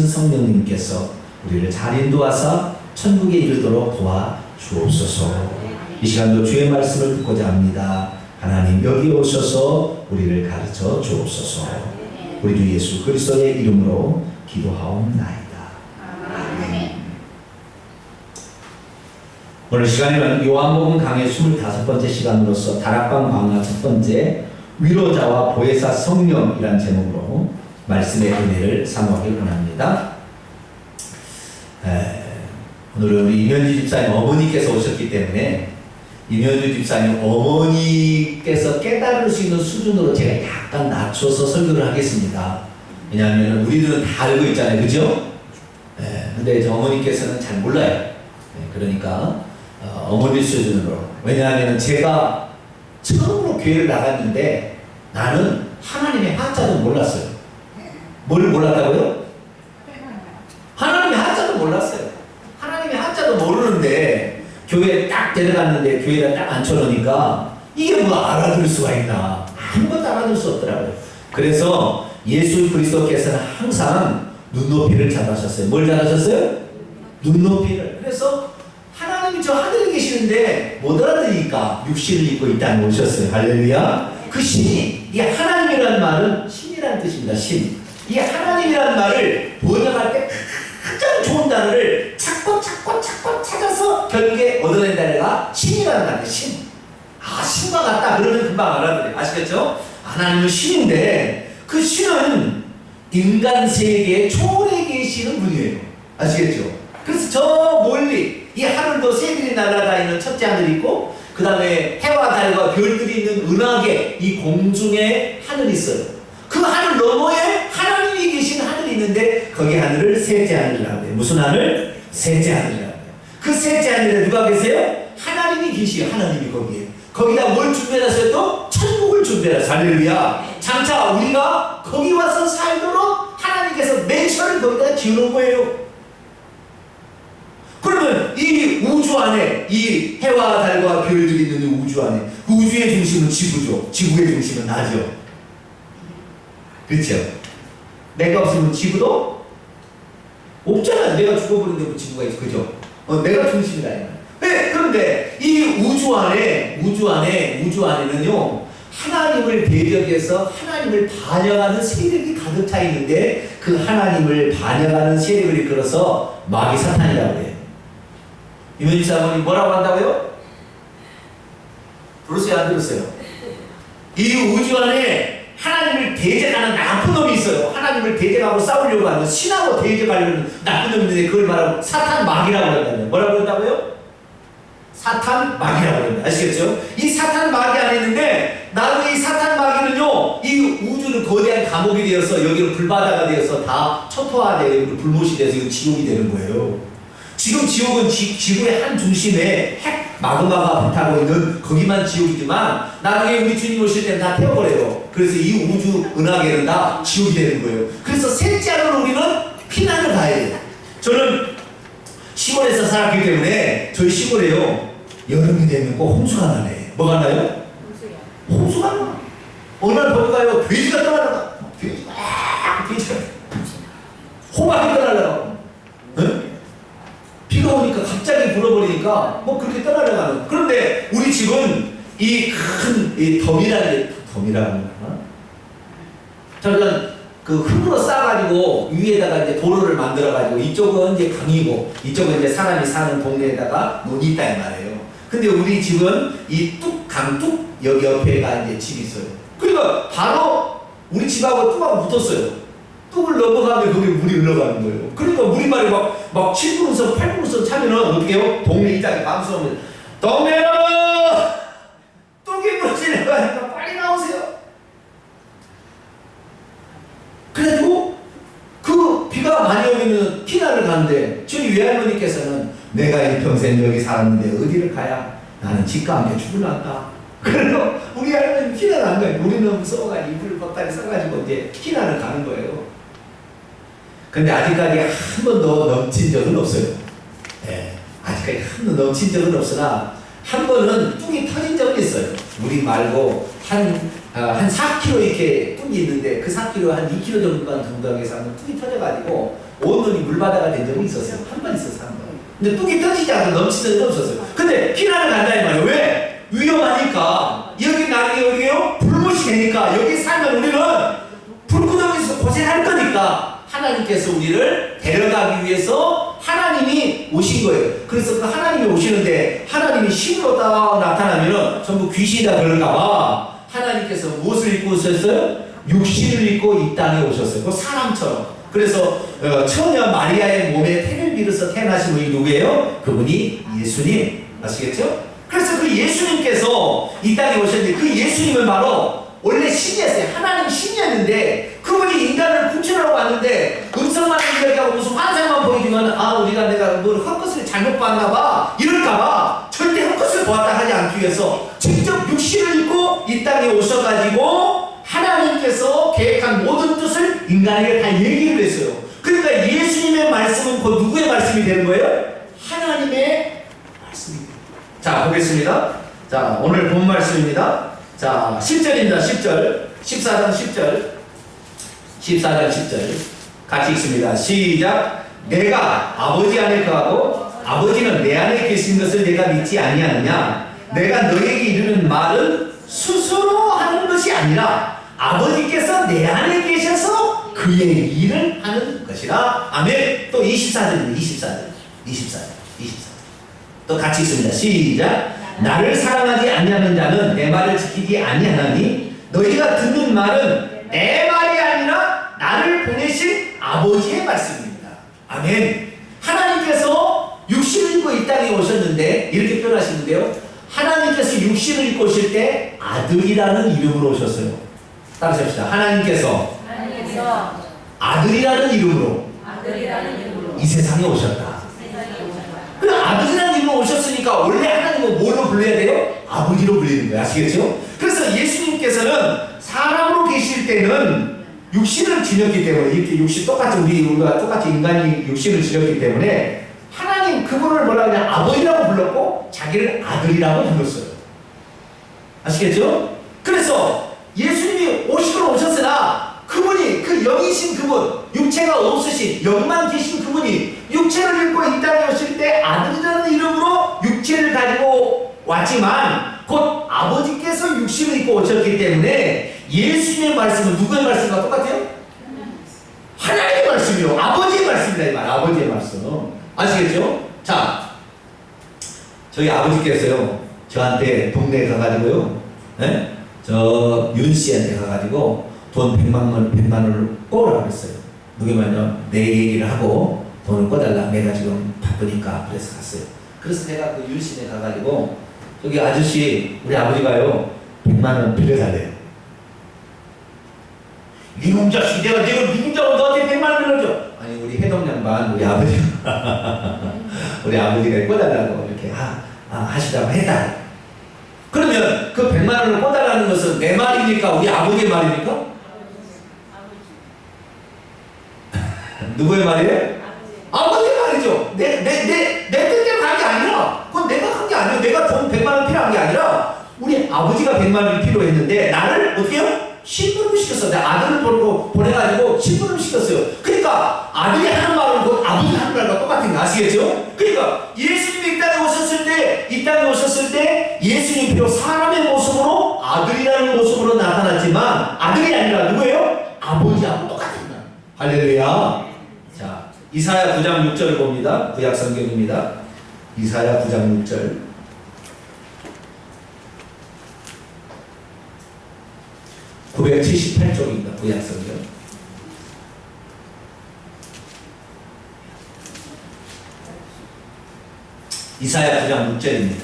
성령님께서 우리를 잘 인도하사 천국에 이르도록 도와 주옵소서. 이 시간도 주의 말씀을 듣고자 합니다. 하나님 여기 오셔서 우리를 가르쳐 주옵소서. 우리 주 예수 그리스도의 이름으로 기도하옵나이다. 오늘 시간에는 요한복음 강의 25번째 시간으로서 다락방 강화 첫 번째 위로자와 보혜사 성령이란 제목으로 말씀의 은혜를 사모하길 원합니다. 오늘은 우리 임현주 집사님 어머니께서 오셨기 때문에 임현주 집사님 어머니께서 깨달을 수 있는 수준으로 제가 약간 낮춰서 설교를 하겠습니다. 왜냐하면 우리들은 다 알고 있잖아요, 그죠? 근데 저 어머니께서는 잘 몰라요. 그러니까 어머니 수준으로. 왜냐하면 제가 처음으로 교회를 나갔는데 나는 하나님의 한자도 몰랐어요. 뭘 몰랐다고요? 하나님의 한자도 몰랐어요. 하나님의 한자도 모르는데 교회에 딱 데려갔는데 교회에 딱 앉혀놓으니까 이게 뭐 알아들을 수가 있나. 아무것도 알아들을 수 없더라고요. 그래서 예수 그리스도께서는 항상 눈높이를 잡으셨어요. 뭘 잡으셨어요? 눈높이를. 그래서 하나님이 저 하늘에 계시는데 못 알아들으니까 육신을 입고 이 땅에 오셨어요. 할렐루야. 그 신이, 이 하나님이라는 말은 신이라는 뜻입니다. 신. 이 하나님이라는 말을 번역할 때 가장 좋은 단어를 찾고 찾아서 결국에 얻어낸 단어가 신이라는 단어예요. 신. 아, 신과 같다 그러면 금방 알아들어요. 아시겠죠? 하나님은 신인데 그 신은 인간 세계에 초월해 계시는 분이에요. 아시겠죠? 그래서 저 멀리 이 하늘도 새들이 날아다니는 첫째 하늘이 있고 그 다음에 해와 달과 별들이 있는 은하계 이 공중에 하늘이 있어요. 그 하늘 너머에 하나님이 계신 하늘이 있는데 거기 하늘을 셋째 하늘이라고 해요. 무슨 하늘? 셋째 하늘이라고 해요. 그 셋째 하늘에 누가 계세요? 하나님이 계시요. 하나님이 거기에. 거기다 뭘 준비해놨어요? 또 천국을 준비해놨어요. 할렐루야. 장차 우리가 거기 와서 살도록 하나님께서 맨션을 거기다 지어놓은 거예요. 그러면 이 우주 안에 이 해와 달과 별들이 있는 우주 안에 그 우주의 중심은 지구죠. 지구의 중심은 나죠. 그렇죠? 내가 없으면 지구도 없잖아요. 내가 죽어버리는데 뭐 지구가 있어. 그죠? 내가 중심이다. 네, 그런데 이 우주 안에는요 하나님을 대적해서 하나님을 반역하는 세력이 가득 차 있는데 그 하나님을 반역하는 세력을 이끌어서 마귀 사탄이라고 해요. 이문희 사모님 뭐라고 한다고요? 들었어요? 안 들었어요? 이 우주 안에 하나님을 대적하는 나쁜 놈이 있어요. 하나님을 대적하고 싸우려고 하는 신하고 대적하려는 나쁜 놈이 있는데 그걸 말하고 사탄 마귀라고 한다고요. 뭐라고 한다고요? 사탄 마귀라고 합니다. 아시겠죠? 이 사탄 마귀 안에 있는데 나중에 이 사탄 마귀는요 이 우주는 거대한 감옥이 되어서 여기로 불바다가 되어서 다 초토화되고 불못이 돼서 이거 지옥이 되는 거예요. 지금 지옥은 지구의 한 중심에 핵 마그마가 불타고 있는 거기만 지옥이지만 나중에 우리 주님 오실 때는 다 태워버려요. 그래서 이 우주 은하계는 다 지옥이 되는 거예요. 그래서 셋째 하늘 우리는 피난을 가야 돼요. 저는 시골에서 살았기 때문에 저희 시골에요 여름이 되면 꼭 홍수가 나네. 뭐가 나요? 홍수가 나. 어느 날 보니까요 돼지가 떠나려가. 돼지가 호박이 떠나려가. 응? 비가 오니까 갑자기 불어버리니까 뭐 그렇게 떠나려가는. 그런데 우리 집은 이 큰 덤이라는 거나 저는 그 흙으로 싸가지고 위에다가 이제 도로를 만들어가지고 이쪽은 이제 강이고 이쪽은 이제 사람이 사는 동네에다가 논이 있다 이 말이에요. 근데 우리 집은 이 강둑 여기 옆에가 이제 집이 있어요. 그러니까 바로 우리 집하고 뚝하고 붙었어요. 뚝을 넘어가면 거기 물이 흘러가는 거예요. 그러니까 물이 말이 막 7분선 8분선 차면은 어떻게 해요? 동네 이장에 방수하면 동네야 뚝이 무너지려고 하니까 빨리 나오세요. 그래도 그 비가 많이 오면 피난을 가는데 저희 외할머니께서는 내가 일평생 여기 살았는데 어디를 가야 나는 집과 함께 죽을란다. 그래서 우리 할머니 피난 안 가요. 우리는 무서워가지고 이불을 벅다리 써가지고 이제 피난을 가는 거예요. 근데 아직까지 한 번도 넘친 적은 없어요. 네, 아직까지 한 번도 넘친 적은 없으나 한 번은 뚝이 터진 적이 있어요. 우리 말고 한 4km 이렇게 뚝이 있는데 그 4km 한 2km 정도만 경도에서 한 뚝이 터져가지고 온돈이 물바다가 된 적이 있었어요. 한 번 있었어요. 한 번. 근데 뚝이 터지지 않고 넘치는 건 없었어요. 근데 피난을 간다 이 말이에요. 왜? 위험하니까. 여기 나중에 여기요 불못이 되니까 여기 살면 우리는 불구덩이에서 고생할 거니까 하나님께서 우리를 데려가기 위해서 하나님이 오신 거예요. 그래서 그 하나님이 오시는데 하나님이 신으로 나타나면 전부 귀신이다 그럴까봐 하나님께서 무엇을 입고 오셨어요? 육신을 입고 이 땅에 오셨어요. 그 사람처럼. 그래서 처녀 마리아의 몸에 태를 빌어서 태어나신 분이 누구예요? 그분이 예수님. 아시겠죠? 그래서 그 예수님께서 이 땅에 오셨는데 그 예수님은 바로 원래 신이었어요. 하나님 신이었는데 그분이 인간을 구출하러 왔는데 음성만 얘기하고 무슨 환상만 보여주면 우리가 내가 뭘 헛것을 잘못 봤나 봐 이럴까 봐 절대 헛것을 보았다 하지 않기 위해서 직접 육신을 입고 이 땅에 오셔가지고 하나님께서 계획한 모든 뜻을 인간에게 다 얘기를 했어요. 그러니까 예수님의 말씀은 곧 누구의 말씀이 되는 거예요? 하나님의 말씀입니다. 자, 보겠습니다. 자, 오늘 본 말씀입니다. 자, 10절입니다. 10절. 14장 10절. 14장 10절. 같이 읽습니다. 시작. 내가 아버지 안에 거하고 아버지는 내 안에 계신 것을 내가 믿지 아니하느냐? 내가 너에게 이르는 말은 스스로 하는 것이 아니라 아버지께서 내 안에 계셔서 그의 일을 하는 것이라. 아멘. 또 24절입니다. 24절. 또 같이 있습니다. 시작. 나를 사랑하지 아니하는 자는 내 말을 지키지 아니하나니 너희가 듣는 말은 내 말이 아니라 나를 보내신 아버지의 말씀입니다. 아멘. 하나님께서 육신을 입고 이 땅에 오셨는데 이렇게 표현하시는데요. 하나님께서 육신을 입고 오실 때 아들이라는 이름으로 오셨어요. 따라서 합시다. 하나님께서 아들이라는 이름으로 이 세상에 오셨다. 그 아버지라는 이름으로 오셨으니까 원래 하나님은 뭘로 불러야 돼요? 아버지로 불리는 거예요. 아시겠죠? 그래서 예수님께서는 사람으로 계실 때는 육신을 지녔기 때문에 이렇게 육신 똑같이 우리가 똑같이 인간이 육신을 지녔기 때문에 하나님 그분을 뭐라 그냥 아버지라고 불렀고 자기를 아들이라고 불렀어요. 아시겠죠? 그래서 예수님이 오시고 오셨으나 그분이 그 영이신 그분, 육체가 없으신 영만 계신 그분이 육체를 입고 이 땅에 오실 때 아들이라는 이름으로 육체를 가지고 왔지만 곧 아버지께서 육신을 입고 오셨기 때문에 예수님의 말씀은 누구의 말씀과 똑같아요? 하나님의 말씀이요. 아버지의 말씀이다 이 말. 아버지의 말씀. 아시겠죠? 자, 저희 아버지께서요 저한테 동네에 가가지고요, 저 윤씨한테 가가지고 돈 100만 원을 꿔오라고 그랬어요. 누구만요? 내 얘기를 하고 돈을 꿔달라. 내가 지금 바쁘니까. 그래서 갔어요. 그래서 내가 그 윤씨네 가가지고 저기 아저씨 우리 아버지가요 100만 원 빌려달래요. 이놈 자식 내가 누군자고 너한테 100만 원 빌려줘. 아니 우리 해동양반 우리 아버지 우리 아버지가 꿔달라고 이렇게 하시다고 해달라. 그러면 그 100만 원을 꿔달라는 것은 내 말입니까? 우리 아버지의 말입니까? 누구의 말이에요? 아버지의 말이죠. 내 뜻대로 간 게 아니라 그건 내가 한 게 아니에요. 내가 돈 100만 원 필요한 게 아니라 우리 아버지가 100만 원이 필요했는데 나를 어떻게 해요? 심부름 시켰어. 내 아들을 보내가지고 심부름 시켰어요. 그러니까 아들이 하는 말은 곧 아버지 하는 말과 똑같은 거 아시겠죠? 그러니까 예수님이 이 땅에 오셨을 때 예수님이 비록 사람의 모습으로 아들이라는 모습으로 나타났지만 아들이 아니라 누구예요? 아버지하고 똑같은 거예요. 할렐루야. 자, 이사야 9장 6절을 봅니다. 구약 성경입니다. 이사야 9장 6절. (978쪽입니다) 구약 성경. 이사야 9장 6절입니다.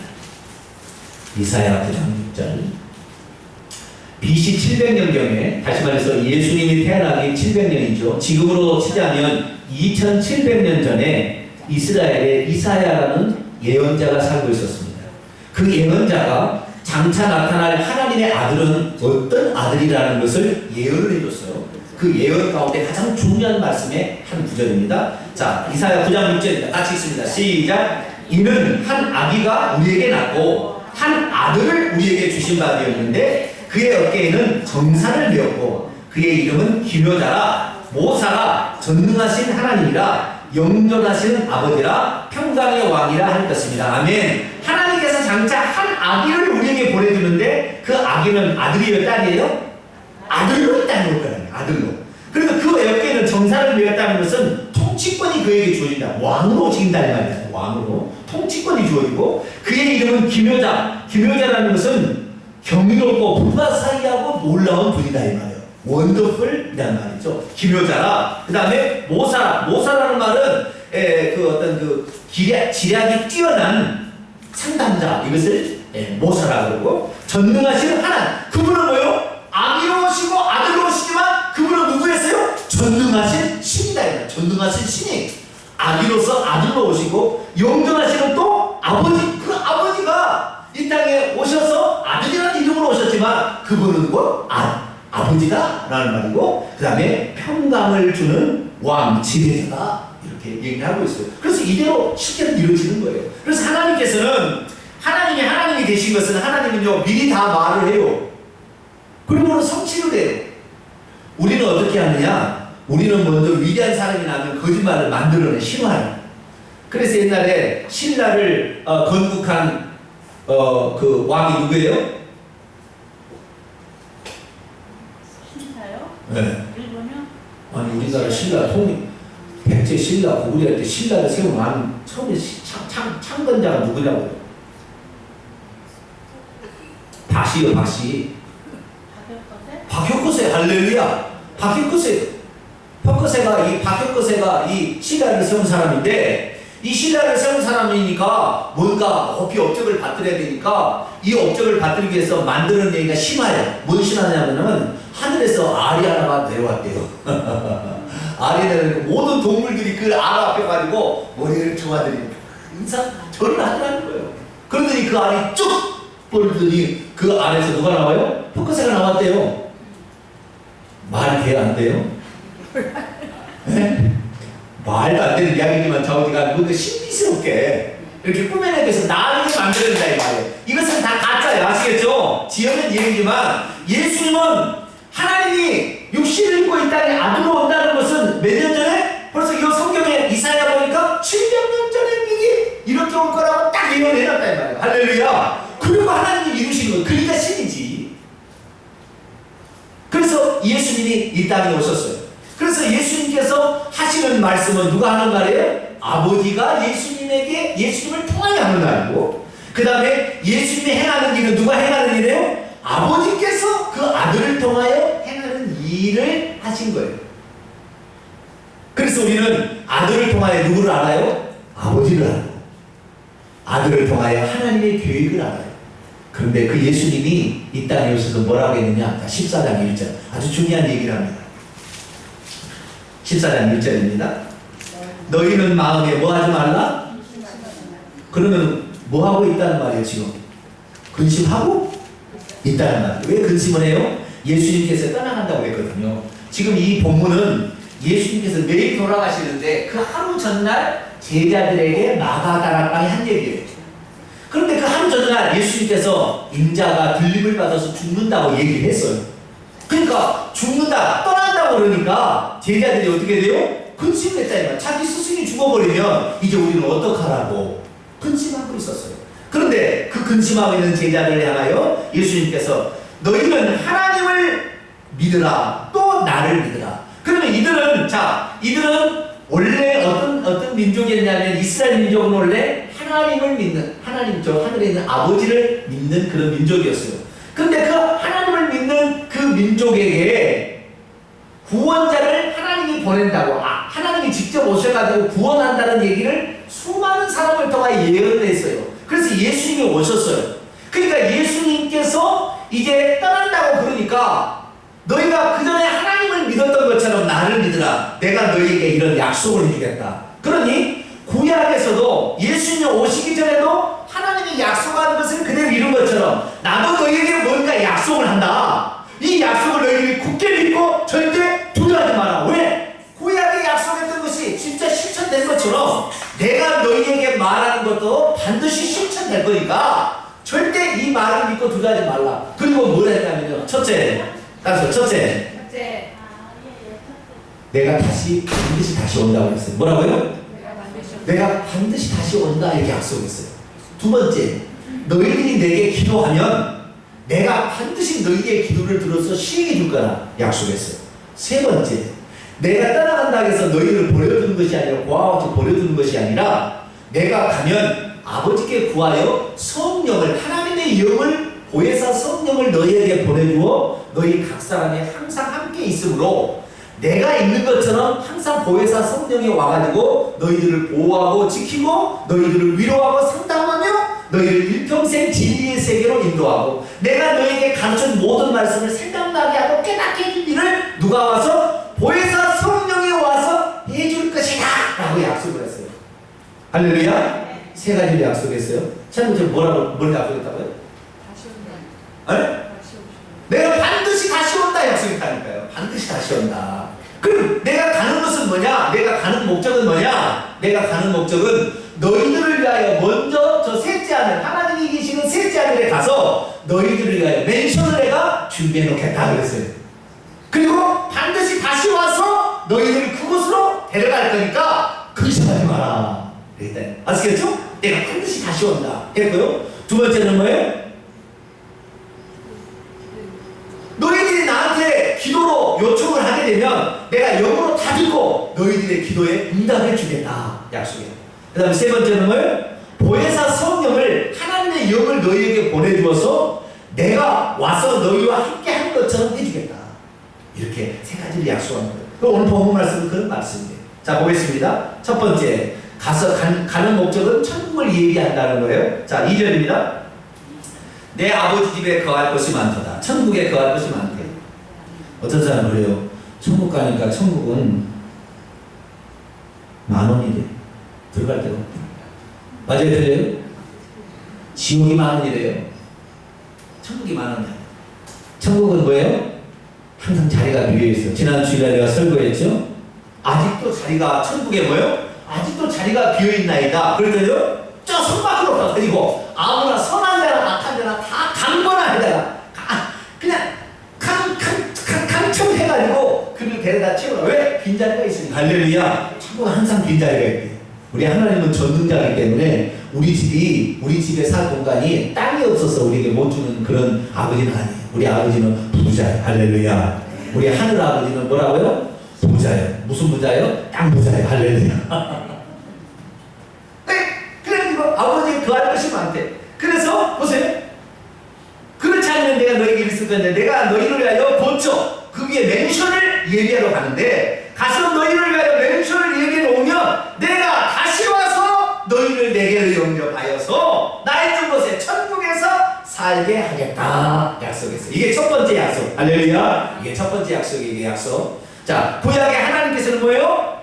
이사야 9장 6절. BC 700년경에, 다시 말해서 예수님이 태어나기 700년이죠. 지금으로 치자면 2700년 전에 이스라엘에 이사야라는 예언자가 살고 있었습니다. 그 예언자가 장차 나타날 하나님의 아들은 어떤 아들이라는 것을 예언을 해줬어요. 그 예언 가운데 가장 중요한 말씀의 한 구절입니다. 자, 이사야 9장 6절입니다. 같이 읽습니다. 시작. 이는 한 아기가 우리에게 낳고 한 아들을 우리에게 주신 바 되었는데 그의 어깨에는 정사를 메었고 그의 이름은 기묘자라 모사라 전능하신 하나님이라 영존하시는 아버지라 평강의 왕이라 할 것입니다. 아멘. 하나님께서 장차 한 아기를 우리에게 보내주는데 그 아기는 아들이에요, 딸이에요? 아들로 있다는 거예요. 아들로. 그래서 그 옆에는 정사를 메웠다는 것은 통치권이 그에게 주어진다. 왕으로 지킨다는 말이다. 왕으로 통치권이 주어지고 그의 이름은 기묘자. 기묘자라는 것은 경이롭고 불가사의하고 놀라운 분이다 이 말이에요. 원더풀이라는 말이죠. 기묘자라. 그 다음에 모사라. 모사라는 말은 그 어떤 그 지략이 뛰어난 상담자, 이것을 모사라 그러고, 전능하신 하나님, 그분은 뭐요? 아기로 오시고 아들로 오시지만 그분은 누구였어요? 전능하신 신이다. 전능하신 신이 아기로서 아들로 오시고, 영존하시는 또 아버지, 그 아버지가 이 땅에 오셔서 아들이라는 이름으로 오셨지만 그분은 곧 아버지다 라는 말이고, 그 다음에 평강을 주는 왕, 지배자다, 이렇게 얘기를 하고 있어요. 그래서 이대로 실제로 이루어지는 거예요. 그래서 하나님께서는, 하나님이 되신 것은, 하나님은요 미리 다 말을 해요. 그리고 성취를 해요. 우리는 어떻게 하느냐? 우리는 먼저 위대한 사람이 나면 거짓말을 만들어내, 신화를. 그래서 옛날에 신라를 건국한 그 왕이 누구예요? 신라요? 네. 일본요? 아니 우리나라 신라 통일 백제 신라 고구려 때 신라를 세운 왕 처음에 창건자가 누구냐고요? 박씨요, 박씨. 박혁거세. 할렐루야. 박혁거세가 이 신라를 세운 사람인데, 이 신라를 세운 사람이니까 뭔가 높이 업적을 받들어야 되니까 이 업적을 받들기 위해서 만드는 얘기가 신화예요. 뭔 신화냐면 하늘에서 알이 하나가 내려왔대요. 알이 내려오니까 모든 동물들이 그 알 앞에 가지고 머리를 조아들이고 절을 하더라는 거예요. 그러더니 그 알이 쭉 벌더니 그 안에서 누가 나와요? 혁거세가 나왔대요. 말이 돼요, 안 돼요? 네? 말도 안 되는 이야기지만 저기가 뭔가 신비스럽게 이렇게 꾸며내기 위해서 나를 만들어낸다 이 말이에요. 이것은 다 가짜예요. 아시겠죠? 지어낸 얘기지만 예수님은 하나님이 육신을 입고 이 땅에 아들로 온다는 것은 몇 년 전에? 벌써 이 성경에 이사야 보니까 700년 전에 미리 이렇게 올 거라고 딱 예언해놨다 이 말이에요. 할렐루야. 그리고 하나님이 이루시는 거예요. 그러니까 신이지. 그래서 예수님이 이 땅에 오셨어요. 그래서 예수님께서 하시는 말씀은 누가 하는 말이에요? 아버지가 예수님을 통하여 하는 말이고, 그 다음에 예수님이 행하는 일은 누가 행하는 일이에요? 아버지께서 그 아들을 통하여 행하는 일을 하신 거예요. 그래서 우리는 아들을 통하여 누구를 알아요? 아버지를 알고, 아들을 통하여 하나님의 계획을 알아요. 그런데 그 예수님이 이 땅에 오셔서 뭐라고 했느냐? 14장 1절. 아주 중요한 얘기를 합니다. 14장 1절입니다. 너희는 마음에 뭐 하지 말라? 그러면 뭐 하고 있다는 말이에요, 지금? 근심하고 있다는 말이에요. 왜 근심을 해요? 예수님께서 떠나간다고 했거든요. 지금 이 본문은 예수님께서 매일 돌아가시는데 그 하루 전날 제자들에게 마가다락방에 한 얘기예요. 그런데 그 하루 전날 예수님께서 인자가 들림을 받아서 죽는다고 얘기를 했어요. 그러니까 죽는다, 떠난다고 그러니까 제자들이 어떻게 돼요? 근심을 했다니까. 자기 스승이 죽어버리면 이제 우리는 어떡하라고 근심하고 있었어요. 그런데 그 근심하고 있는 제자들을 향하여 예수님께서 너희는 하나님을 믿으라, 또 나를 믿으라. 그러면 이들은 원래 어떤 민족이었냐면 이스라엘 민족은 원래 하나님을 믿는, 하늘에 있는 아버지를 믿는 그런 민족이었어요. 근데 그 하나님을 믿는 그 민족에게 구원자를 하나님이 보낸다고, 하나님이 직접 오셔가지고 구원한다는 얘기를 수많은 사람을 통해 예언을 했어요. 그래서 예수님이 오셨어요. 그러니까 예수님께서 이제 떠난다고 그러니까 너희가 그 전에 하나님을 믿었던 것처럼 나를 믿으라. 내가 너희에게 이런 약속을 해주겠다. 그러니 구약에서도 예수님이 오시기 전에도 하나님이 약속한 것을 그대로 이룬 것처럼 나도 너희에게 뭔가 약속을 한다. 이 약속을 너희들이 굳게 믿고 절대 두려워하지 마라. 왜? 구약에 약속했던 것이 진짜 실천된 것처럼 내가 너희에게 말하는 것도 반드시 실천될 거니까 절대 이 말을 믿고 두려워하지 말라. 그리고 뭘 했냐면요. 첫째. 내가 반드시 다시 온다고 했어요. 뭐라고요? 내가 반드시 다시 온다 이렇게 약속했어요. 두 번째, 너희들이 내게 기도하면 내가 반드시 너희의 기도를 들어서 시행해 줄 거라 약속했어요. 세 번째, 내가 떠나간다 해서 너희를 버려두는 것이 아니라 고아같이 버려두는 것이 아니라 내가 가면 아버지께 구하여 성령을, 하나님의 영을, 보혜사 성령을 너희에게 보내주어 너희 각 사람이 항상 함께 있으므로 내가 있는 것처럼 항상 보혜사 성령이 와가지고 너희들을 보호하고 지키고 너희들을 위로하고 상담하며 너희를 일평생 진리의 세계로 인도하고 내가 너희에게 가르친 모든 말씀을 생각나게 하고 깨닫게 해줄 일을 누가 와서? 보혜사 성령이 와서 해줄 것이다 라고 약속을 했어요. 할렐루야. 세 가지를 약속했어요. 첫 번째 뭘 약속했다고요? 다시 온다. 네? 내가 반드시 다시 온다 약속했다니까요. 반드시 다시 온다. 그럼 내가 가는 것은 뭐냐? 내가 가는 목적은 뭐냐? 내가 가는 목적은 너희들을 위하여 먼저 저 셋째 하늘, 하나님이 계시는 셋째 하늘에 가서 너희들을 위하여 맨션을 내가 준비해 놓겠다 그랬어요. 그리고 반드시 다시 와서 너희들을 그곳으로 데려갈 거니까 근심하지 마라 그랬다. 아시겠죠? 내가 반드시 다시 온다 했고요. 두 번째는 뭐예요? 너희들이 나한테 기도로 요청을 하게 되면 내가 영으로 다 듣고 너희들의 기도에 응답해 주겠다 약속이에요. 그 다음에 세 번째는 뭐예요? 보혜사 성령을, 하나님의 영을 너희에게 보내주어서 내가 와서 너희와 함께 하는 것처럼 해주겠다. 이렇게 세 가지를 약속한 거예요. 오늘 본문 말씀은 그런 말씀이에요. 자, 보겠습니다. 첫 번째, 가는 목적은 천국을 예비한다는 거예요. 자, 2절입니다. 내 아버지 집에 거할 것이 많도다. 천국에 거할 것이 많대. 어떤 사람은 그래요. 천국 가니까 천국은 10,000원이래. 들어갈 데가 없다. 맞아요, 틀려요? 지옥이 10,000원이래요. 천국이 10,000원이야. 천국은 뭐예요? 항상 자리가 비어있어요. 지난 주일에 내가 설교했죠? 아직도 자리가, 천국에 뭐예요? 아직도 자리가 비어있나이다. 그랬더니요, 저 손밖으로 가가지고 아무나 선한 데나 악한 데나 다 강권한 해다가 그냥 강청해가지고 그를 데려다 채우라. 왜? 빈자리가 있으니까. 할렐루야. 천국은 항상 빈자리가 있대요. 우리 하나님은 전능자이기 때문에 우리 집에 살 공간이 땅이 없어서 우리에게 못 주는 그런 아버지는 아니에요. 우리 아버지는 부자예요. 할렐루야. 우리 하늘 아버지는 뭐라고요? 부자예요. 무슨 부자예요? 땅 부자예요. 할렐루야. 아버지에 거할 것이 많대. 그래서 보세요. 그렇지 않으면 내가 너에게 있을 건데 내가 너희를 위하여 본처 그 위에 맨션을 예비하러 가는데 가서 너희를 위하여 맨션을 예비해 놓으면 내가 다시 와서 너희를 내게로 영접하여서 나 있는 곳에 천국에서 살게 하겠다 약속했어요. 이게 첫 번째 약속. 할렐루야. 이게 첫 번째 약속이에요. 이게 약속. 자, 구약의 하나님께서는 뭐예요?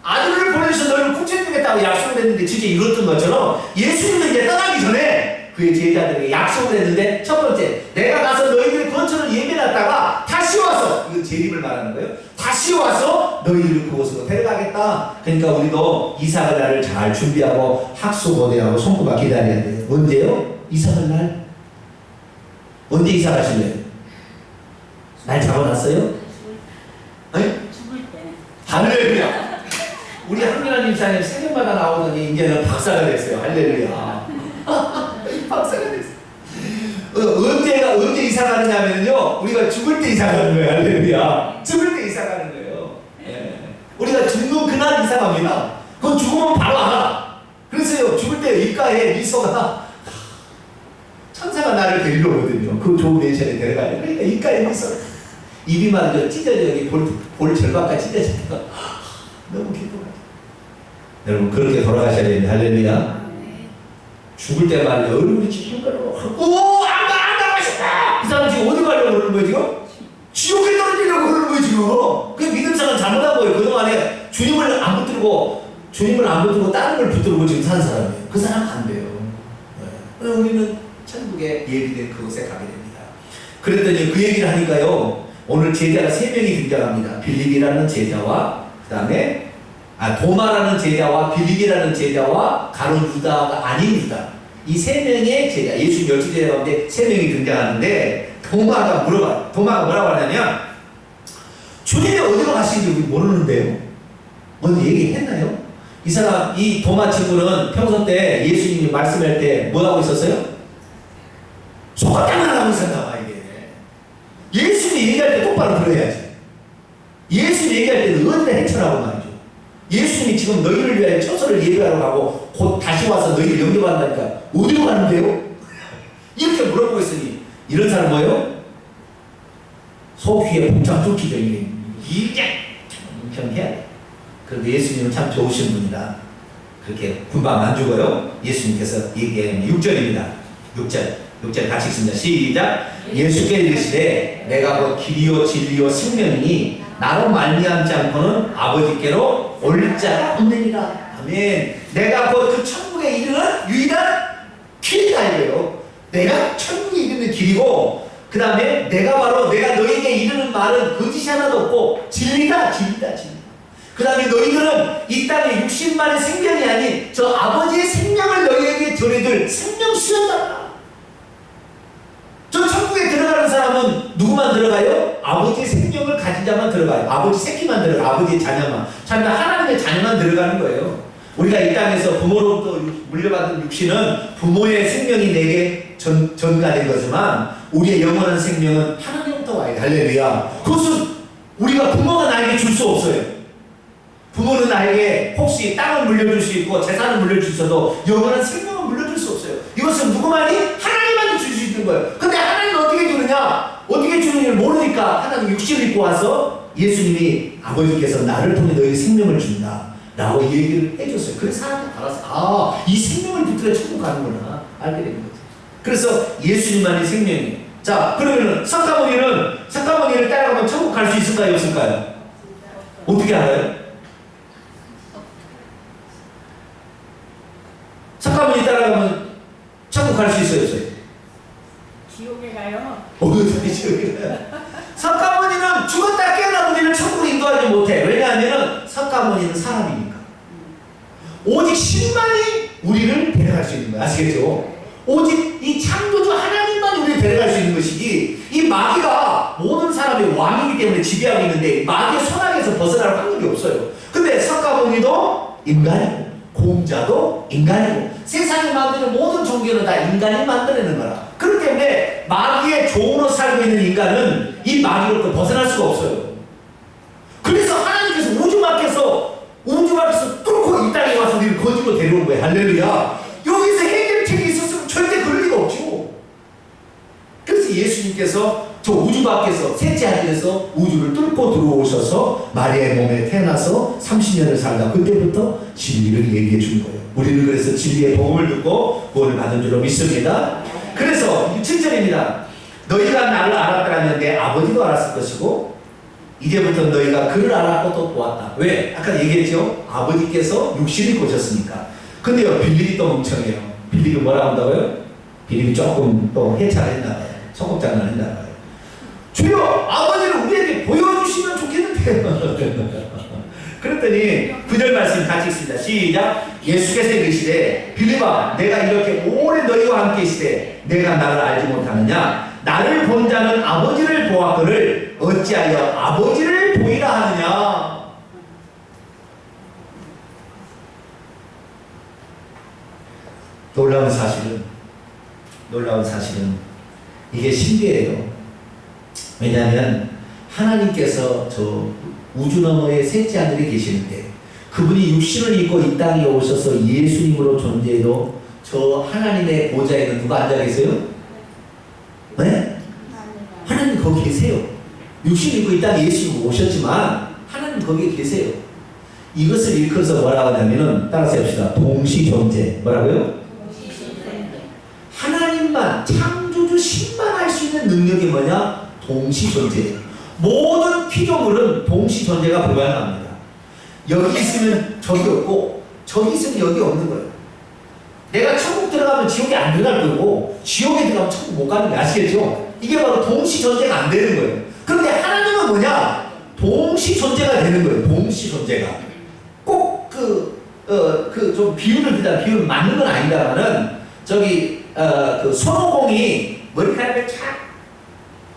아들을 보내주셔서 너희를 구출해주겠다고 약속을 했는데 진짜 이뤘던 것처럼 예수님은 이제 떠나기 전에 그의 제자들에게 약속을 했는데 첫 번째, 내가 가서 너희들의 건처를 예비해놨다가 다시 와서, 이건 재림을 말하는 거예요. 다시 와서 너희들을 그곳으로 데려가겠다. 그러니까 우리도 이삭을 날을 잘 준비하고 학수고대하고 손꼽아 기다려야 돼요. 언제요? 이삭을 날? 언제 이삭 하실래요? 날 잡아놨어요? 아니? 죽을 때. 할렐루야. 우리 한민아님 사님 새벽마다 나오더니 이제는 박사가 됐어요. 할렐루야. 박사가 됐어요. 언제 이사 가느냐면요, 우리가 죽을 때 이사 가는 거예요. 할렐루야. 죽을 때 이사 가는 거예요. 예. 우리가 죽는 그날 이사 갑니다. 그건 죽으면 바로 알아. 그래서요, 죽을 때 입가에 미소가 천사가 나를 데리러 오거든요. 그 좋은 내션에 데려가요. 그러니까 입가에 미소. 입이 막 찢어져, 여기 볼 절반까지 찢어지니까 너무 기뻐요. 여러분 그렇게 돌아가셔야 됩니다. 할렐루야. 죽을 때 말이야 얼굴이 찌끈거리고 안 가시다. 그 사람 지금 어디 가려고 그러는 거예요 지금? 지옥에 떨어지려고 그러는 거예요 지금. 그 믿음사는 잘못한 거예요. 그동안에 주님을 안 붙들고 다른 걸 붙들고 지금 산 사람이에요. 그 사람은 안 돼요. 네. 우리는 천국에 예비된 그곳에 가게 됩니다. 그랬더니 그 얘기를 하니까요, 오늘 제자가 3명이 등장합니다. 빌립이라는 제자와 그 다음에 도마라는 제자와 빌립이라는 제자와 가룟 유다가 아닌 유다, 이 3명의 제자, 예수 12제자 가운데 3명이 등장하는데 도마가 뭐라고 하냐면, 주님이 어디로 가시는지 우리 모르는데요. 먼저 얘기했나요? 이 사람, 이 도마 친구는 평소 때 예수님이 말씀할 때 뭐 하고 있었어요? 속았다만 하고 있었나 봐, 이게. 예수님이 얘기할 때 똑바로 들어야지. 예수님이 얘기할 때는 어디다 해쳐라고 말이죠. 예수님이 지금 너희를 위하여 처소를 예배하러 가고 곧 다시 와서 너희를 영접한다니까 어디로 가는데요? 이렇게 물어보고 있으니 이런 사람 뭐예요? 속 위에 봉창 뚫기 전에 이게 엄청 해야 돼. 그런데 예수님은 참 좋으신 분이라 그렇게 금방 안 죽어요. 예수님께서 얘기하는 6절입니다. 6절 같이 읽습니다. 시작. 예수께 이르시되 내가 곧 길이요 진리요 생명이니 나로 말미암지 않고는 아버지께로 올 자가 없느니라. 아멘. 내가 곧 그 천국에 이르는 유일한 길이다 이거예요. 내가 천국에 이르는 길이고 그 다음에 내가 바로 내가 너에게 이르는 말은 거짓이 하나도 없고 진리다. 그 다음에 너희들은 이 땅에 육신만의 생명이 아닌 저 아버지의 생명을 너희에게 전해줄 생명 수여자다. 저 천국에 들어가는 사람은 누구만 들어가요? 아버지의 생명을 가진 자만 들어가요. 아버지 새끼만 들어가요. 아버지의 자녀만. 하나님의 자녀만 들어가는 거예요. 우리가 이 땅에서 부모로부터 물려받은 육신은 부모의 생명이 내게 전가된 거지만 우리의 영원한 생명은 하나님부터 와요. 할렐루야. 그것은 우리가 부모가 나에게 줄 수 없어요. 부모는 나에게 혹시 땅을 물려줄 수 있고 재산을 물려줄 수 있어도 영원한 생명을 물려줄 수 없어요. 이것은 누구만이? 하나님만이 줄 수 있는 거예요. 근데 하나님은 어떻게 주느냐? 어떻게 주느냐를 모르니까 하나님 육신을 입고 와서 예수님이 아버지께서 나를 통해 너희 생명을 준다 라고 얘기를 해줬어요. 그래서 사람들이 알았어. 이 생명을 붙들어 천국 가는구나 알게 된 거죠. 그래서 예수님만이 생명이에요. 자, 그러면은 석가모니를 따라가면 천국 갈 수 있을까요? 없을까요? 어떻게 알아요? 석가모니 따라가면 천국 갈 수 있어요? 없어요? 지옥에 가요. 어디 지옥에 가요? 석가모니는 죽었다 깨어난 우리를 천국으로 인도하지 못해. 왜냐하면 석가모니는 사람이니까. 오직 신만이 우리를 데려갈 수 있는 거야. 아시겠죠? 오직 이 창조주 하나님만 우리를 데려갈 수 있는 것이지 이 마귀가 모든 사람의 왕이기 때문에 지배하고 있는데 마귀의 손아귀에서 벗어날 확률이 없어요. 근데 석가모니도 인간이고 공자도 인간이고 세상에 만드는 모든 종교는 다 인간이 만들어내는 거라. 그렇기 때문에 마귀의 종으로 살고 있는 인간은 이 마귀로부터 벗어날 수가 없어요. 그래서 하나님께서 우주 밖에서 뚫고 이 땅에 와서 우리를 거지로 데려온 거예요. 할렐루야. 여기서 해결책이 있었으면 절대 그럴 리가 없죠. 그래서 예수님께서 저 우주 밖에서 셋째 하늘에서 우주를 뚫고 들어오셔서 마리아의 몸에 태어나서 30년을 살다 그때부터 진리를 얘기해 준 거예요. 우리는 그래서 진리의 복음을 듣고 구원을 받은 줄로 믿습니다. 그래서 7절입니다. 너희가 나를 알았다면 내 아버지도 알았을 것이고 이제부터 너희가 그를 알았고 또 보았다. 왜? 아까 얘기했죠? 아버지께서 육신을 입고 오셨으니까. 근데요, 빌립이 또 멍청해요. 빌립이 뭐라 한다고요? 빌립이 조금 또 해체를 했나 봐요. 소극장을 했나 봐요. 주여, 아버지를 우리에게 보여주시면 좋겠는데요. 그랬더니 9절 말씀 같이 읽습니다. 시작. 예수께서 이르시되 빌립아, 내가 이렇게 오래 너희와 함께 있으되 내가 나를 알지 못하느냐? 나를 본 자는 아버지를 보았거늘 어찌하여 아버지를 보이라 하느냐? 놀라운 사실은 이게 신비해요. 왜냐하면 하나님께서 저 우주 너머의 셋째 하늘에 계시는데 그분이 육신을 입고 이 땅에 오셔서 예수님으로 존재해도 저 하나님의 보좌에는 누가 앉아 계세요? 네? 하나님 거기 계세요. 육신 입고 이 땅에 예수님 오셨지만 하나님 거기에 계세요. 이것을 일컬어서 뭐라고 하냐면은 따라서 해봅시다. 동시존재. 뭐라고요? 하나님만 창조주 신만 할 수 있는 능력이 뭐냐? 동시존재예요. 모든 피조물은 동시존재가 불가능합니다. 여기 있으면 저기 없고 저기 있으면 여기 없는 거예요. 내가 천국 들어가면 지옥에 안 들어갈 거고 지옥에 들어가면 천국 못 가는 거 아시겠죠? 이게 바로 동시존재가 안 되는 거예요. 그런데 하나님은 뭐냐? 동시존재가 되는 거예요. 동시존재가. 꼭 좀 비유를 드다 비유는 맞는 건 아니다만은 저기 그 손오공이 머리카락을 착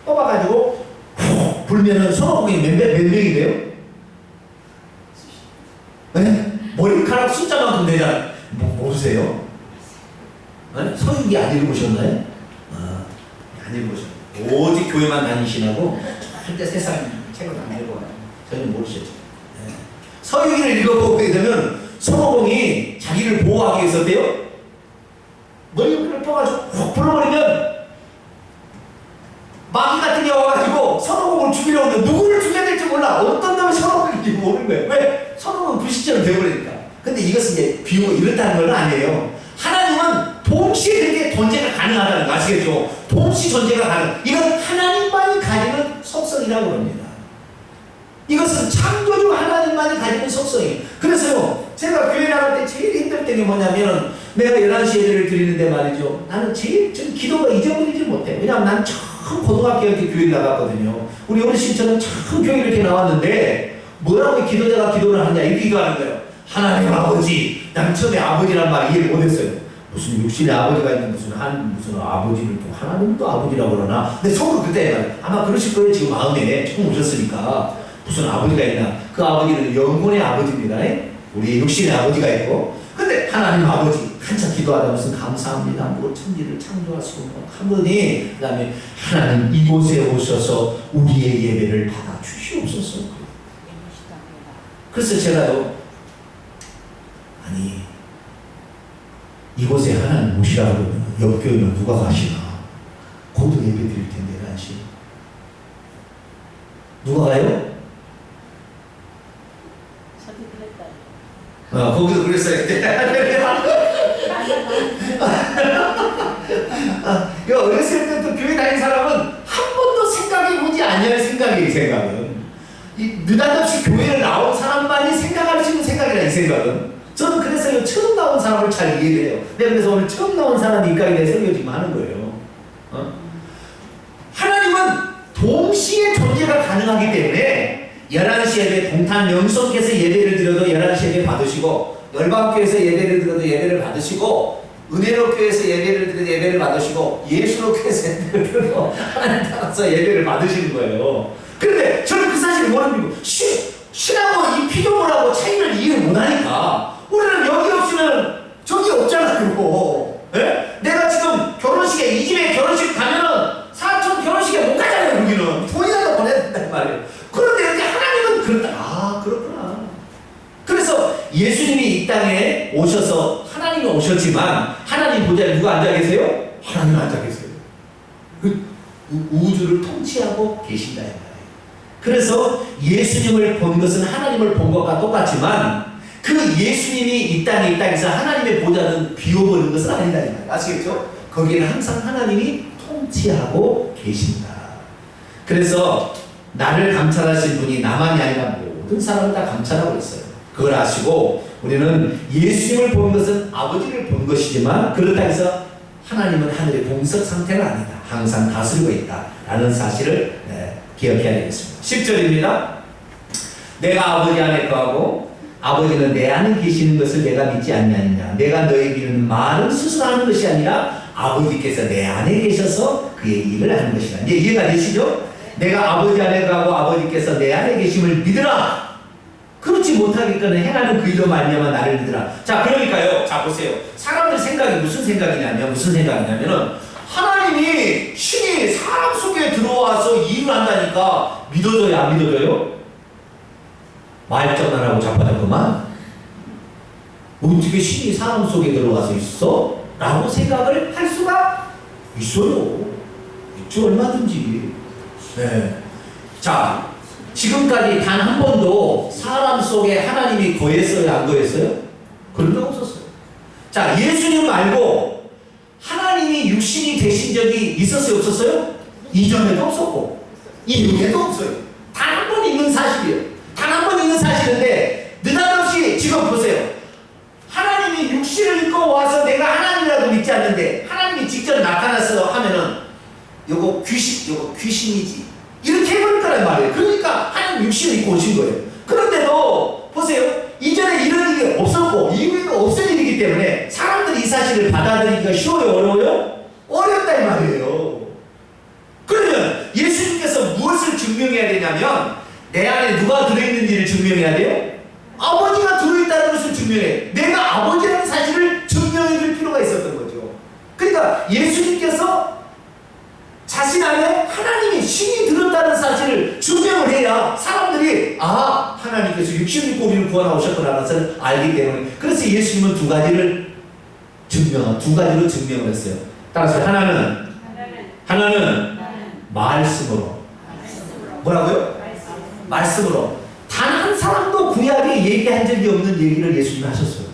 뽑아가지고 훅 불면은 손오공이 몇 명이 돼요? 네? 머리카락 숫자만큼 되잖아요. 모르세요? 네? 서유기 안 읽으셨나요? 안 읽으셨나요? 오직 교회만 다니시라고 절대 세상 책을 안 읽어요. 저는 모르셨죠. 네. 서유기를 읽어보게 되면 손오공이 자기를 보호하기 위해서 어때요? 머리를 뽑아가지고 훅 불러버리면 마귀 같은 게 와가지고 손오공을 죽이려고 하는데 누구를 죽여야 될지 몰라. 어떤 놈이 손오공인지 모르는 거예요. 왜? 손오공은 불시처럼 되어버리니까. 근데 이것은 이제 비유가 이렇다는 건 아니에요. 하나님은 동시에 그렇게 존재가 가능하다는 거 아시겠죠? 동시 존재가 가능. 이건 하나님만이 가지는 속성이라고 합니다. 이것은 창조주 하나님만이 가지는 속성이에요. 그래서요, 제가 교회 나갈 때 제일 힘들 때는 뭐냐면, 내가 11시 예배를 드리는데 말이죠. 나는 제일 좀 기도가 잊어버리지 못해. 왜냐하면 난 처음 고등학교 때 교회를 나갔거든요. 우리 어르신처럼 처음 교회를 이렇게 나왔는데, 뭐라고 기도자가 기도를 하냐, 이렇게 기도하는 거예요. 하나님 아버지. 난 처음에 아버지란 말 이해를 못했어요. 무슨 육신의 아버지가 있는 무슨 아버지를 또 하나님도 아버지라고 그러나. 근데 속으로 그때 아마 그러실 거예요. 지금 마음에 처음 오셨으니까. 무슨 아버지가 있나. 그 아버지는 영혼의 아버지입니다. 우리 육신의 아버지가 있고. 근데 하나님 아버지 한참 기도하다 무슨 감사합니다. 뭐 천지를 창조하시고 하더니 그 다음에 하나님 이곳에 오셔서 우리의 예배를 받아 주시옵소서. 그래서 제가요, 아니 이곳에 하나님 오시라고 그러면 옆교회는 누가 가시나? 거기도 예배 드릴 텐데 한시 누가 가요? 거기도 그랬어요. 어렸을 때부터 교회 다닌 사람은 한 번도 생각해보지 않을 생각이에요. 이 생각은 느닷없이 교회를 나온 사람만이 생각할 수 있는 생각이라. 이 생각은 저는 그래서 처음 나온 사람을 잘 이해해요. 그래서 오늘 처음 나온 사람 입각에 대해 설교 지금 하는 거예요. 하나님은 동시에 존재가 가능하기 때문에 11시 예배 동탄 영성께서 예배를 드려도 11시 예배 받으시고, 열방교회에서 예배를 드려도 예배를 받으시고, 은혜로교회에서 예배를 드려도 예배를 받으시고, 예수로교회에서 예배를 드려도 하나님 따라서 예배를 받으시는 거예요. 그런데 저는 그 사실을 모르는 신하고 이 피조물하고 차이를 이해를 못하니까 우리는 여기 없으면 저기 없잖아요. 예? 내가 지금 결혼식에, 이 집에 결혼식 가면은 사촌 결혼식에 못 가잖아요. 여기는 돈이라도 보내야 된단 말이에요. 그런데 이렇게 하나님은 그렇다. 그렇구나. 그래서 예수님이 이 땅에 오셔서, 하나님이 오셨지만 하나님 보좌에 누가 앉아 계세요? 하나님 앉아 계세요. 그 우주를 통치하고 계신다 이 말이에요. 그래서 예수님을 본 것은 하나님을 본 것과 똑같지만, 그 예수님이 이 땅에서 하나님의 보좌는 비워버린 것은 아니다 이 말이에요. 아시겠죠? 거기는 항상 하나님이 통치하고 계신다. 그래서 나를 감찰하신 분이 나만이 아니라 모든 사람을 다 감찰하고 있어요. 그걸 아시고, 우리는 예수님을 본 것은 아버지를 본 것이지만, 그렇다고 해서 하나님은 하늘의 공석 상태가 아니다. 항상 다스리고 있다 라는 사실을 기억해야 되겠습니다. 10절입니다. 내가 아버지 안에 거하고 아버지는 내 안에 계시는 것을 내가 믿지 않느냐. 내가 너에게 이르는 말은 스스로 하는 것이 아니라 아버지께서 내 안에 계셔서 그의 일을 하는 것이다. 이제 이해가 되시죠? 내가 아버지 안에 가고 아버지께서 내 안에 계심을 믿으라. 그렇지 못하겠거든 행하는 그 일로 말미암아 나를 믿으라. 자, 그러니까요. 자, 보세요. 사람들 생각이 무슨 생각이냐면은 하나님이 신이 사람 속에 들어와서 일을 한다니까 믿어져요, 안 믿어져요? 말장난하고 자빠졌구만. 어떻게 신이 사람 속에 들어와서 있어? 라고 생각을 할 수가 있어요. 있죠, 얼마든지. 네. 자, 지금까지 단 한 번도 사람 속에 하나님이 거했어요, 안 거했어요? 그런 적 없었어요. 자, 예수님 말고 하나님이 육신이 되신 적이 있었어요, 없었어요? 이전에도 없었고 이후에도 없어요. 단 한 번 있는 사실이에요. 단 한 번 있는 사실인데, 느닷없이 지금 보세요. 하나님이 육신을 입고 와서 내가 하나님이라도 믿지 않는데 하나님이 직접 나타나서 하면은 요거 귀신이지 이렇게 해버릴 거란 말이에요. 그러니까 하나님 육신을 입고 오신 거예요. 그런데도 보세요. 이전에 이런 일이 없었고 이후에도 없을 일이기 때문에 사람들이 이 사실을 받아들이기가 쉬워요, 어려워요? 어렵다 이 말이에요. 그러면 예수님께서 무엇을 증명해야 되냐 증명하냐면 내 안에 누가 들어있는지를 증명해야 돼요. 아버지가 들어있다는 것을 증명해. 내가 아버지라는 사실을 증명해 줄 필요가 있었던 거죠. 그러니까 예수님께서 자신 안에 하나님이 신이 들었다는 사실을 증명을 해야 사람들이 하나님께서 육신을 입고 우리를 구원하셨구나 하는 것을 알기 때문에, 그래서 예수님은 두 가지로 증명을 했어요. 따라서 하나는 말씀으로. 뭐라고요? 말씀으로. 단 한 사람도 구약에 얘기한 적이 없는 얘기를 예수님이 하셨어요.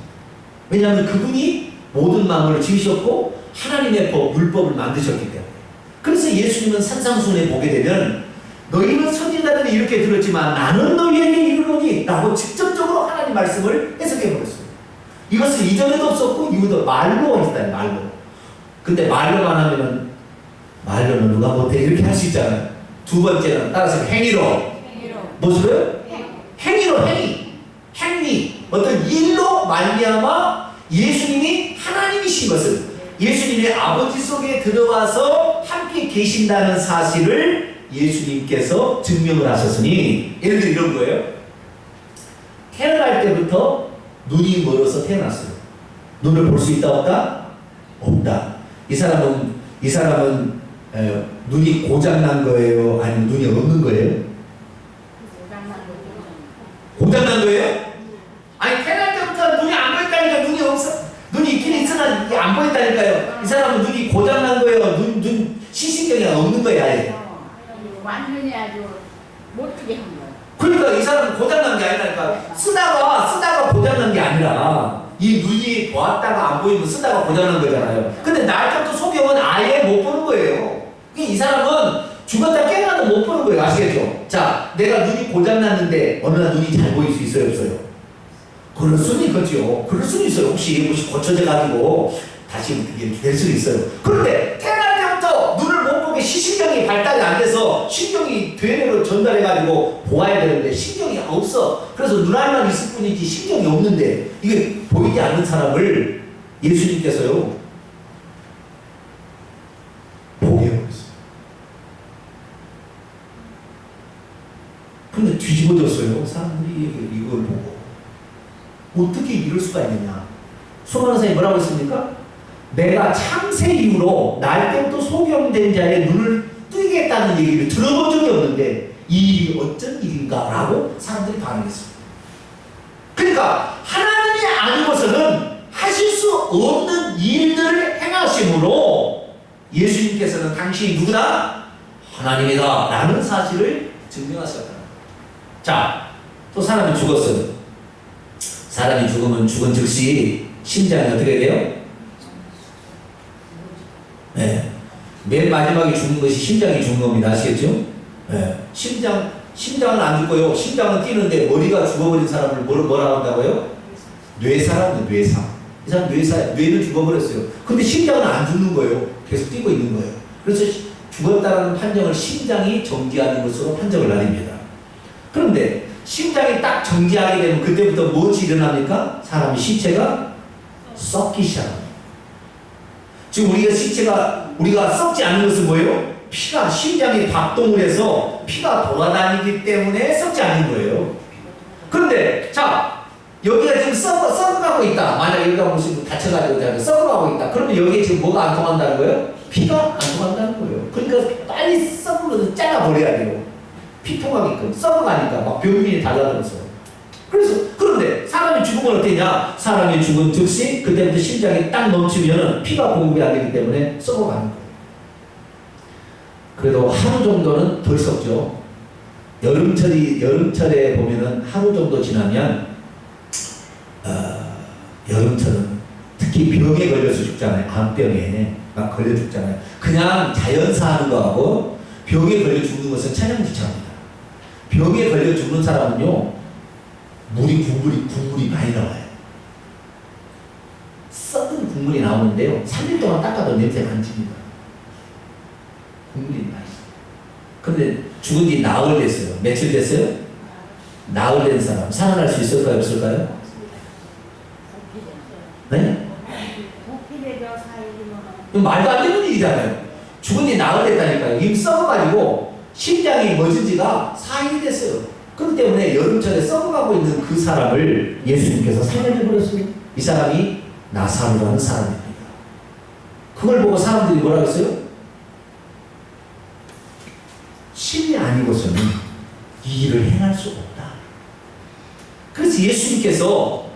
왜냐하면 그분이 모든 만물을 지으셨고 하나님의 율법을 만드셨기 때문에. 그래서 예수님은 산상수훈에 보게 되면 너희는 선지자들이 이렇게 들었지만 나는 너희에게 이르노니 라고 직접적으로 하나님 말씀을 해석해 버렸어요. 이것은 이전에도 없었고 이후도 말로 했다. 말로. 근데 말로만 하면은 말로는 누가 못해 이렇게 할 수 있잖아요. 두 번째는 따라서 행위로. 무엇으로요? 행위. 어떤 일로 말미암아 예수님이 하나님이신 것을, 예수님이 아버지 속에 들어와서 함께 계신다는 사실을 예수님께서 증명을 하셨으니, 예를 들어 이런 거예요. 태어날 때부터 눈이 멀어서 태어났어요. 눈을 볼 수 있다 없다? 없다. 이 사람은 눈이 고장난 거예요? 아니면 눈이 없는 거예요? 고장난 거예요? 아니 태어날 때부터 눈이 안 보였다니까. 눈이 없어. 눈이 있긴 있으나 이게 안 보였다니까요. 이 사람은 눈이 고장난 거예요? 눈 시신경이 없는 거예요? 아예? 완전히 아주 못 뜨게 한 거예요. 그러니까 이 사람은 고장난 게 아니라니까. 쓰다가 고장난 게 아니라 이 눈이 보았다가 안 보이면 쓰다가 고장난 거잖아요. 근데 날 때부터 소경은 아예 못 보는 거예요. 이 사람은 죽었다 깨어나도 못 보는 거예요. 아시겠죠? 자, 내가 눈이 고장났는데 어느 날 눈이 잘 보일 수 있어요? 없어요? 그럴 수는 있겠죠. 그럴 수는 있어요. 혹시 고쳐져가지고 다시 이렇게 될 수는 있어요. 그런데 태어날 때부터 눈을 못 보게 시신경이 발달이 안 돼서 신경이 되뇌로 전달해가지고 보아야 되는데 신경이 없어. 그래서 눈알만 있을 뿐이지 신경이 없는데 이게 보이지 않는 사람을 예수님께서요 보게 해버렸어요. 근데 뒤집어졌어요. 사람들이 이걸 보고 어떻게 이럴 수가 있느냐. 수많은 사람이 뭐라고 했습니까? 내가 창세 이후로 날 때부터 소경된 자의 눈을 뜨겠다는 얘기를 들어본 적이 없는데 이 일이 어쩐 일인가 라고 사람들이 반응했습니다. 그러니까 하나님이 아니고서는 하실 수 없는 일들을 행하심으로 예수님께서는 당신이 누구다? 하나님이다 라는 사실을 증명하셨다. 자, 또 사람이 죽었어요. 사람이 죽으면 죽은 즉시 심장이 어떻게 돼요? 네. 맨 마지막에 죽는 것이 심장이 죽는 겁니다. 아시겠죠? 네. 심장은 안 죽고요. 심장은 뛰는데 머리가 죽어버린 사람을 뭐라 한다고요? 뇌사라고. 뇌사. 이 사람 뇌사예요. 뇌는 죽어버렸어요. 근데 심장은 안 죽는 거예요. 계속 뛰고 있는 거예요. 그래서 죽었다는 판정을 심장이 정지하는 것으로 판정을 내립니다. 그런데 심장이 딱 정지하게 되면 그때부터 무엇이 일어납니까? 사람의 시체가 썩기 시작합니다. 지금 우리가 썩지 않는 것은 뭐예요? 피가 심장이 박동을 해서 피가 돌아다니기 때문에 썩지 않는 거예요. 그런데 자, 여기가 지금 썩어가고 있다. 만약 여기가 무슨 다쳐가지고 썩어가고 있다. 그러면 여기에 지금 뭐가 안 통한다는 거예요? 피가 안 통한다는 거예요. 그러니까 빨리 썩은 것을 잘라버려야 돼요. 피 통하게끔. 썩어가니까 막 병균이 달라들어서. 그런데 사람이 죽으면 어떠냐? 사람이 죽은 즉시 그때부터 심장이 딱 멈추면 피가 공급이 안 되기 때문에 썩어가는 거예요. 그래도 하루 정도는 덜 썩죠. 여름철에 보면은 하루 정도 지나면 여름철은 특히 병에 걸려서 죽잖아요. 암병에 막 걸려 죽잖아요. 그냥 자연사 하는 거하고 병에 걸려 죽는 것은 천양지차입니다. 병에 걸려 죽는 사람은요, 국물이 많이 나와요. 썩은 국물이 나오는데요, 3일 동안 닦아도 냄새가 안 집니다. 국물이 맛있어요. 근데 죽은 지 나흘 됐어요. 며칠 됐어요? 나흘 된 사람 살아날 수 있을까요? 없을까요? 네? 말도 안 되는 일이잖아요. 죽은 지 나흘 됐다니까요. 이미 썩어가지고 심장이 멎은 지가 4일이 됐어요. 그렇기 때문에 여름철에 썩어가고 있는 그 사람을 예수님께서 살려내버렸어요. 이 사람이 나사로라는 사람입니다. 그걸 보고 사람들이 뭐라고 했어요? 신이 아니고서는 이 일을 행할 수 없다. 그래서 예수님께서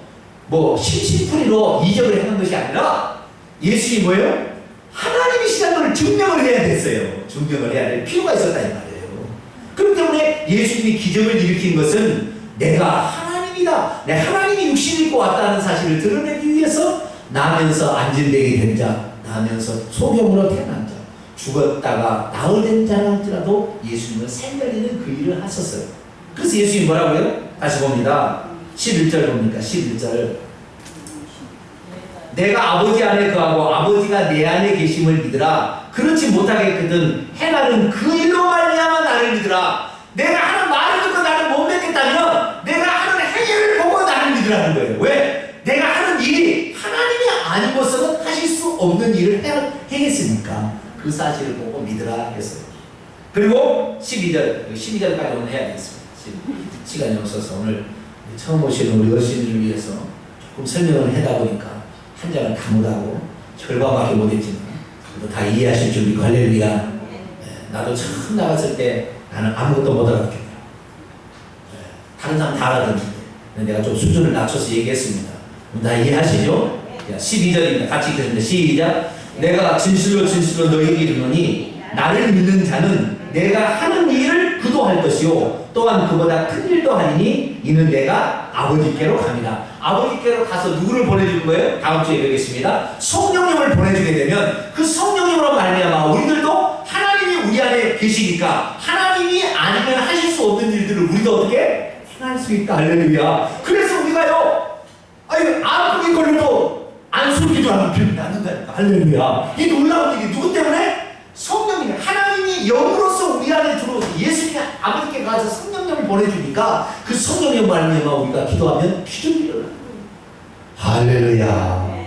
뭐 심심풀이로 이적을 행한 것이 아니라 예수님이 뭐예요? 하나님이시라는 걸 증명을 해야 됐어요. 증명을 해야 될 필요가 있었다 이 말이에요. 그렇기 때문에 예수님이 기적을 일으킨 것은 내가 하나님이다, 내 하나님이 육신을 입고 왔다는 사실을 드러내기 위해서 나면서 안진되게 된 자, 나면서 소경으로 태어난 자, 죽었다가 나을 된 자라 할지라도 예수님은 살려내는 그 일을 하셨어요. 그래서 예수님이 뭐라고요? 다시 봅니다. 11절 봅니까? 11절. 내가 아버지 안에 거하고 아버지가 내 안에 계심을 믿으라. 그렇지 못하겠거든 행하는 그 일로 말미암아 나를 믿으라. 내가 하는 말을 듣고 나를 못 믿겠다면 내가 하는 행위를 보고 나를 믿으라는 거예요. 왜? 내가 하는 일이 하나님이 아니고서는 하실 수 없는 일을 행했으니까 그 사실을 보고 믿으라 했어요. 그리고 12절까지 오늘 해야 되겠습니다. 시간이 없어서 오늘 처음 오시는 우리 어르신들을 위해서 조금 설명을 하다 보니까 한 장을 다 못하고 절반밖에 못했지만 다 이해하실 줄 믿고 할렐루야. 나도 처음 나갔을 때 나는 아무것도 못 알아듣겠다. 다른 사람 다 알아듣는데 내가 좀 수준을 낮춰서 얘기했습니다. 다 이해하시죠? 12절입니다. 같이 읽겠습니다. 시작. 내가 진실로 진실로 너희에게 이르노니 나를 믿는 자는 내가 하는 일을 그도 할 것이요 또한 그보다 큰 일도 하리니 이는 내가 아버지께로 갑니다. 아버지께로 가서 누구를 보내줄 거예요? 다음 주에 뵙겠습니다. 성령님을 보내주게 되면 그 성령님으로 말미암아 우리들도 하나님이 우리 안에 계시니까 하나님이 아니면 하실 수 없는 일들을 우리도 어떻게 행할 수 있다. 할렐루야. 그래서 우리가요 아프게 걸려도 안 숨기도 않는 병이 낫는다니까. 할렐루야. 이 놀라운 일이 누구 때문에? 성령님, 하나님이 영으로서 우리 안에 들어오서 예수님이 아버지께 가서 성령님을 보내주니까 그 성령님 말미암아 우리가 기도하면 기적이 일어나는 거예요. 할렐루야.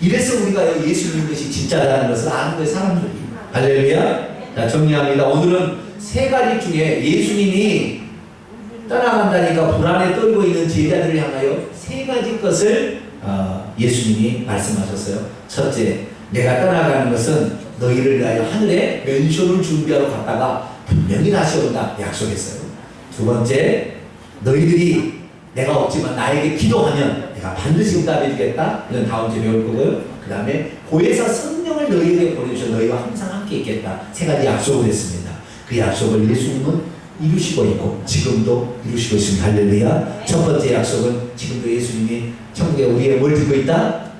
이래서 우리가 예수 믿는 것이 진짜라는 것을 아는 거예요, 사람들이. 할렐루야. 자, 정리합니다. 오늘은 세 가지 중에 예수님이 떠나간다니까 불안에 떨고 있는 제자들을 향하여 세 가지 것을 예수님이 말씀하셨어요. 첫째, 내가 떠나가는 것은 너희를 위하여 하늘에 멘션을 준비하러 갔다가 분명히 다시 온다 약속했어요. 두 번째, 너희들이 내가 없지만 나에게 기도하면 내가 반드시 응답해주겠다. 이건 다음 주에 배울 거고요. 그 다음에 보혜사 성령을 너희에게 보내주셔 너희와 항상 함께 있겠다. 세 가지 약속을 했습니다. 그 약속을 예수님은 이루시고 있고 지금도 이루시고 있습니다. 할렐루야. 첫 번째 약속은 지금도 예수님이 천국에 우리의 뭘 짓고 있다?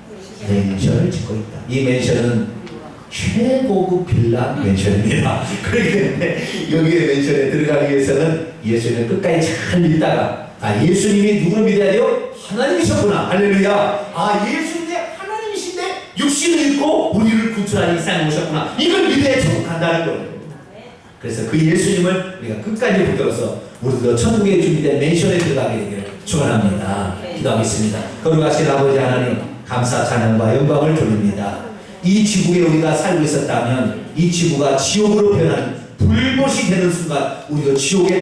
맨션을 짓고 있다. 이 맨션은 최고급 빌라 맨션입니다. 그렇기 때문에 여기에 맨션에 들어가기 위해서는 예수님을 끝까지 잘 믿다가 예수님이 누구를 믿어야 돼요? 하나님이셨구나. 할렐루야. 예수님이 하나님이신데 육신을 입고 우리를 구출하는 이 세상에 오셨구나. 이걸 믿어야 천국 간다는 거예요. 그래서 그 예수님을 우리가 끝까지 붙들어서 우리도 천국에 준비된 맨션에 들어가게 되기를 축원합니다. 기도하겠습니다. 거룩하신 아버지 하나님, 감사 찬양과 영광을 돌립니다. 이 지구에 우리가 살고 있었다면 이 지구가 지옥으로 변하는 불못이 되는 순간 우리도 지옥에